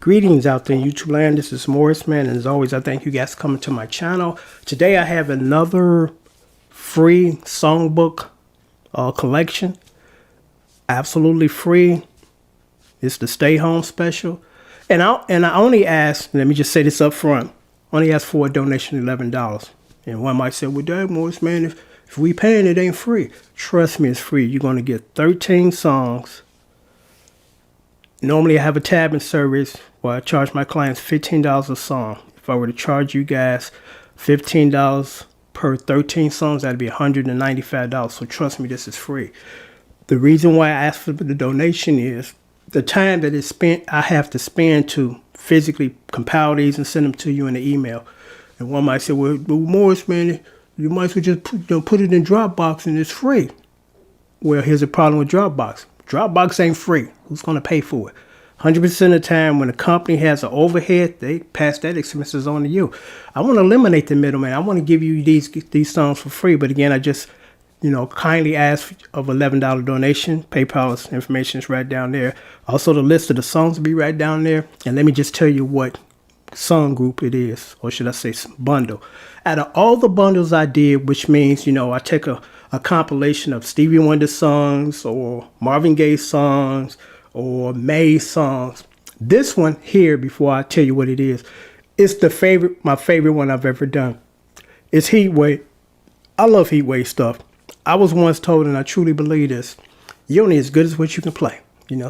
Greetings out there in YouTube land. This is Morris, man, and as always, I thank you guys for coming to my channel. Today I have another free songbook collection. Absolutely free. It's the Stay Home Special. And I only ask, let me just say this up front, only ask for a donation of $11. And one might say, well, Dad, Morris, man, if we paying, it ain't free. Trust me, it's free. You're going to get 13 songs. Normally I have a tabbing service where I charge my clients $15 a song. If I were to charge you guys $15 per 13 songs, that'd be $195. So trust me, this is free. The reason why I asked for the donation is the time that I have to spend to physically compile these and send them to you in the email. And one might say, well Morris, man, you might as well just put it in Dropbox and it's free. Well, here's the problem with Dropbox. Dropbox ain't free. Who's going to pay for it? 100% of the time when a company has an overhead, they pass that expenses on to you. I want to eliminate the middleman. I want to give you these songs for free. But again, I just, kindly ask of $11 donation. PayPal's information is right down there. Also, the list of the songs will be right down there. And let me just tell you what song group it is, or should I say bundle. Out of all the bundles I did, which means, I take a compilation of Stevie Wonder songs or Marvin Gaye songs or May songs. This one here, before I tell you what it is, it's my favorite one I've ever done. It's Heatwave. I love Heatwave stuff. I was once told, and I truly believe this, you're only as good as what you can play.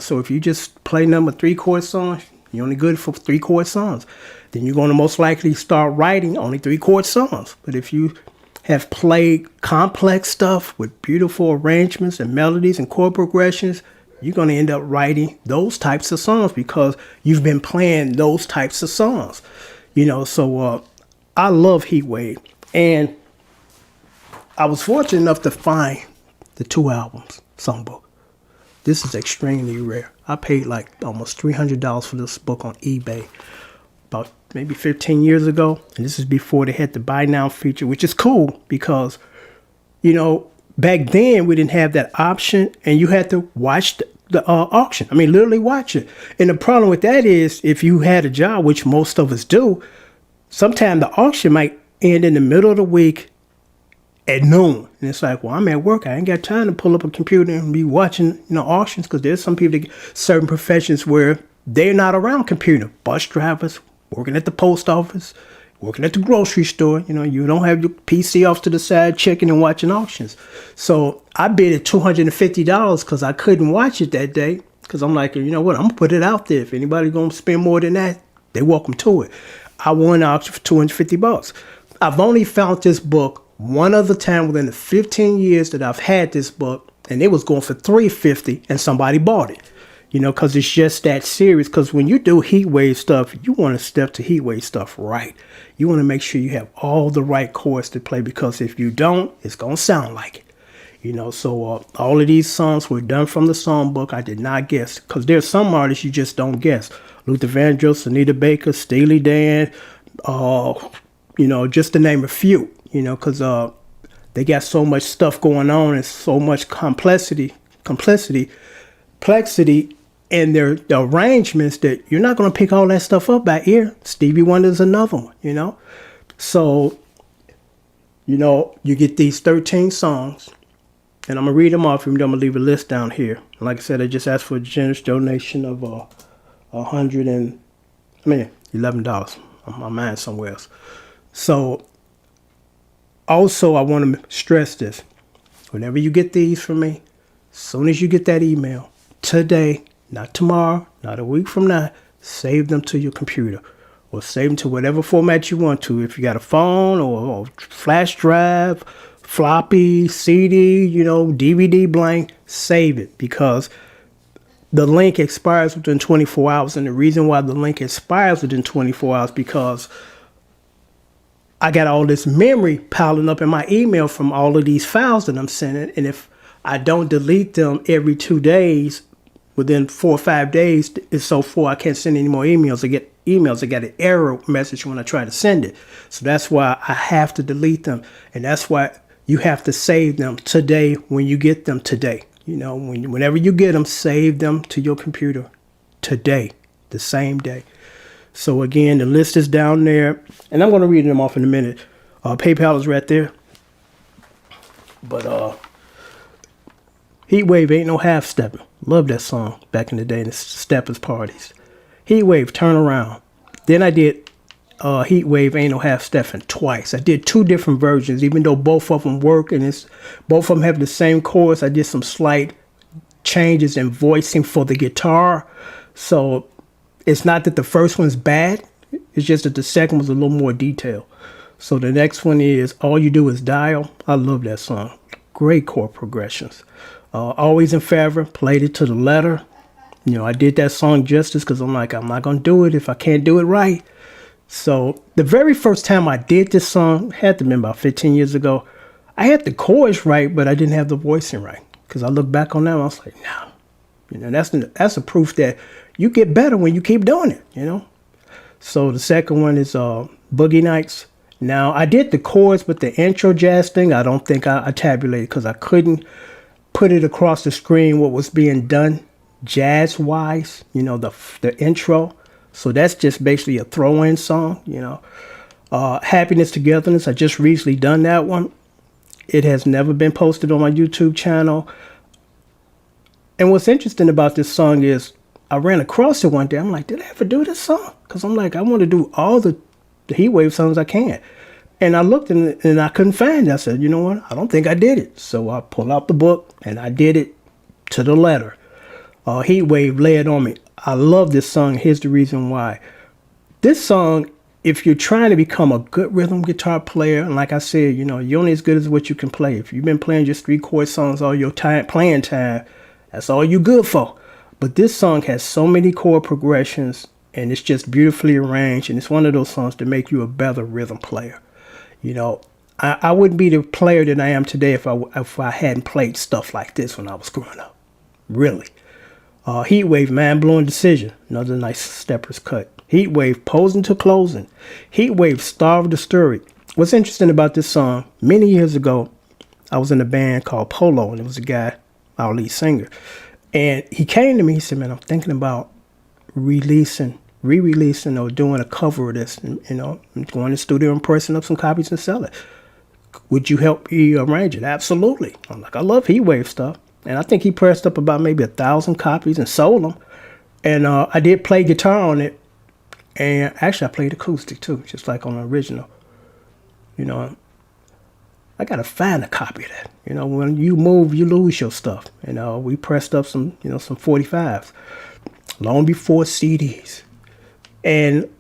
So if you just play number 3-chord songs, you're only good for 3-chord songs. Then you're going to most likely start writing only 3-chord songs. But if you have played complex stuff with beautiful arrangements and melodies and chord progressions, you're going to end up writing those types of songs because you've been playing those types of songs. So I love Heatwave. And I was fortunate enough to find the 2 albums, songbook. This is extremely rare. I paid like almost $300 for this book on eBay about maybe 15 years ago. And this is before they had the buy now feature, which is cool because, back then we didn't have that option and you had to watch the auction. I mean, literally watch it. And the problem with that is if you had a job, which most of us do, sometimes the auction might end in the middle of the week at noon. And it's like, well, I'm at work. I ain't got time to pull up a computer and be watching, auctions, because there's some people that get certain professions where they're not around computer. Bus drivers, working at the post office, working at the grocery store. You don't have your PC off to the side checking and watching auctions. So I bid at $250 because I couldn't watch it that day. Because I'm like, you know what? I'm going to put it out there. If anybody's going to spend more than that, they're welcome to it. I won the auction for $250. I've only found this book one other time within the 15 years that I've had this book, and it was going for $350 and somebody bought it. Because it's just that serious. Because when you do Heatwave stuff, you want to step to Heatwave stuff right. You want to make sure you have all the right chords to play, because if you don't, it's going to sound like it. So all of these songs were done from the songbook. I did not guess, because there's some artists you just don't guess. Luther Vandross, Anita Baker, Steely Dan, just to name a few. Because they got so much stuff going on and so much complexity in their arrangements that you're not going to pick all that stuff up by ear. Stevie Wonder's another one, So, you get these 13 songs, and I'm going to read them off, even though I'm going to leave a list down here. And like I said, I just asked for a generous donation of $11. My mind's somewhere else. So, also, I want to stress this. Whenever you get these from me, as soon as you get that email, today, not tomorrow, not a week from now, save them to your computer or save them to whatever format you want to. If you got a phone or flash drive, floppy, CD, DVD blank, save it, because the link expires within 24 hours. And the reason why the link expires within 24 hours because I got all this memory piling up in my email from all of these files that I'm sending. And if I don't delete them every 2 days, within 4 or 5 days, it's so full I can't send any more emails. I get an error message when I try to send it. So that's why I have to delete them. And that's why you have to save them today when you get them today. Whenever you get them, save them to your computer today. the same day. So again, the list is down there, and I'm going to read them off in a minute. PayPal is right there. But Heatwave, Ain't No Half Steppin'. Love that song back in the day in the steppers parties. Heatwave, Turn Around. Then I did Heatwave, Ain't No Half Steppin' twice. I did 2 different versions, even though both of them work and both of them have the same chords. I did some slight changes in voicing for the guitar. So it's not that the first one's bad. It's just that the second was a little more detailed. So the next one is All You Do Is Dial. I love that song. Great chord progressions. Always in Favor, played it to the letter. You know, I did that song justice because I'm like, I'm not going to do it if I can't do it right. So the very first time I did this song, had to be about 15 years ago, I had the chords right, but I didn't have the voicing right. Because I look back on that and I was like, no. You know, that's a proof that you get better when you keep doing it, you know. So the second one is Boogie Nights. Now, I did the chords, but the intro jazz thing, I don't think I tabulated because I couldn't put it across the screen what was being done jazz-wise, you know, the intro. So that's just basically a throw-in song, you know. Happiness, Togetherness, I just recently done that one. It has never been posted on my YouTube channel. And what's interesting about this song is I ran across it one day. I'm like, did I ever do this song? Because I'm like, I want to do all the Heatwave songs I can. And I looked and I couldn't find it. I said, you know what? I don't think I did it. So I pulled out the book and I did it to the letter. Heatwave, Lay It On Me. I love this song. Here's the reason why. This song, if you're trying to become a good rhythm guitar player, and like I said, you know, you're only as good as what you can play. If you've been playing just 3-chord songs all your playing time, that's all you good for. But this song has so many chord progressions and it's just beautifully arranged. And it's one of those songs to make you a better rhythm player. You know, I wouldn't be the player that I am today if I hadn't played stuff like this when I was growing up. Really. Heatwave, Mind-Blowing Decision. Another nice steppers cut. Heatwave, Posin to Closin. Heatwave, Star of the Story. What's interesting about this song, many years ago, I was in a band called Polo, and it was a guy, our lead singer. And he came to me, he said, man, I'm thinking about re-releasing or doing a cover of this, and, you know, I'm going to the studio and pressing up some copies and sell it. Would you help me arrange it? Absolutely. I'm like, I love Heatwave stuff. And I think he pressed up about maybe 1,000 copies and sold them. And I did play guitar on it. And actually, I played acoustic too, just like on the original. You know, I got to find a copy of that. You know, when you move, you lose your stuff. You know, we pressed up some 45s long before CDs. And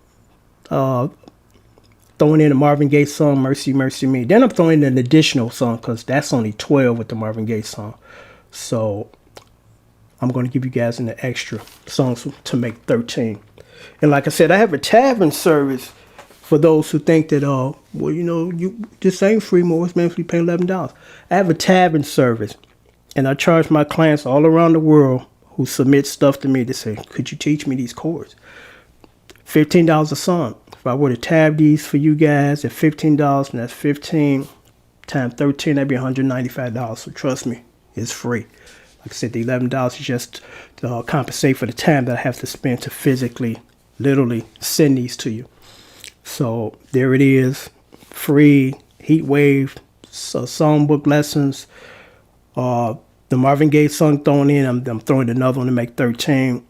throwing in a Marvin Gaye song, Mercy, Mercy Me. Then I'm throwing in an additional song because that's only 12 with the Marvin Gaye song. So I'm going to give you guys an extra songs to make 13. And like I said, I have a tavern service for those who think that, well, you know, this ain't free more. It's meant for you pay $11. I have a tavern service, and I charge my clients all around the world who submit stuff to me to say, could you teach me these chords? $15 a song. If I were to tab these for you guys at $15, and that's 15 times 13, that'd be $195. So trust me, it's free. Like I said, the $11 is just to compensate for the time that I have to spend to physically, literally send these to you. So there it is, free Heatwave, songbook lessons, the Marvin Gaye song thrown in. I'm throwing another one to make 13.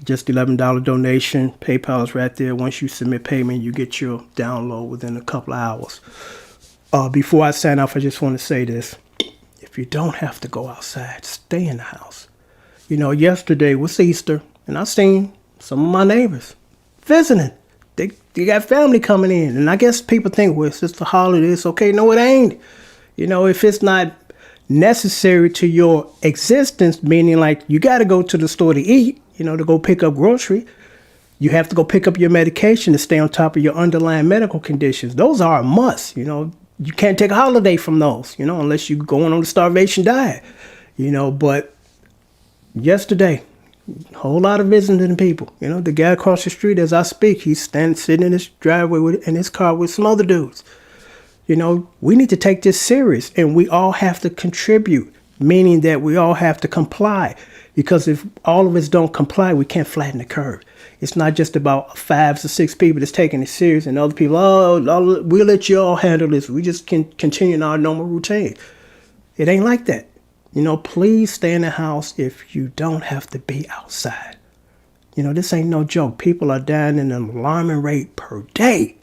Just $11 donation. PayPal is right there. Once you submit payment, you get your download within a couple of hours. Before I sign off, I just want to say this. If you don't have to go outside, stay in the house. You know, yesterday was Easter, and I seen some of my neighbors visiting. They got family coming in, and I guess people think, well, it's just a holiday. It's okay. No, it ain't. You know, if it's not necessary to your existence, meaning like you got to go to the store to eat, you know, to go pick up grocery. You have to go pick up your medication to stay on top of your underlying medical conditions. Those are a must, you know. You can't take a holiday from those, you know, unless you're going on a starvation diet, you know. But yesterday, a whole lot of visiting people. You know, the guy across the street as I speak, he's sitting in his driveway in his car with some other dudes. You know, we need to take this serious, and we all have to contribute, meaning that we all have to comply. Because if all of us don't comply, we can't flatten the curve. It's not just about 5 to 6 people that's taking it serious and other people, we'll let you all handle this. We just can continue in our normal routine. It ain't like that. Please stay in the house if you don't have to be outside. This ain't no joke. People are dying at an alarming rate per day.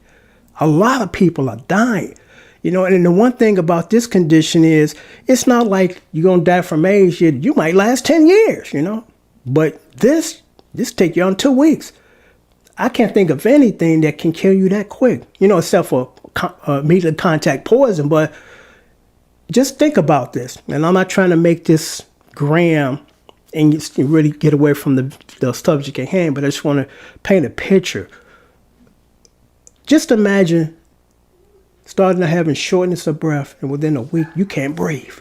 A lot of people are dying. And the one thing about this condition is it's not like you're going to die from AIDS. You might last 10 years, But this take you on 2 weeks. I can't think of anything that can kill you that quick, except for immediate contact poison. But just think about this. And I'm not trying to make this grim and you really get away from the subject at hand, but I just want to paint a picture. Just imagine starting to having shortness of breath, and within a week, you can't breathe.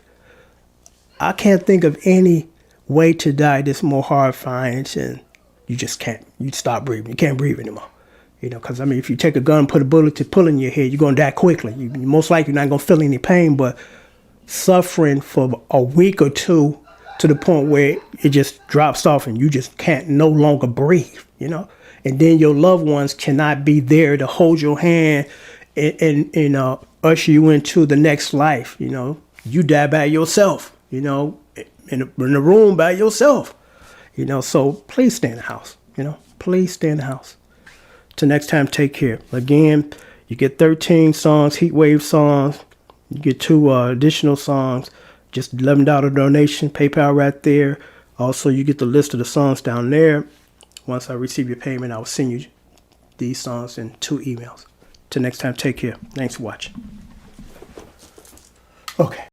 I can't think of any way to die that's more horrifying than you just can't. You stop breathing. You can't breathe anymore. Because, if you take a gun and put a bullet to pull in your head, you're going to die quickly. You most likely not going to feel any pain, but suffering for a week or two to the point where it just drops off and you just can't no longer breathe, And then your loved ones cannot be there to hold your hand and usher you into the next life. You die by yourself, in the room by yourself, so please stay in the house, please stay in the house. Till next time, take care. Again, you get 13 songs, Heatwave songs. You get 2 additional songs, just $11 donation, PayPal right there. Also, you get the list of the songs down there. Once I receive your payment, I'll send you these songs in 2 emails. Till next time, take care. Thanks for watching. Okay.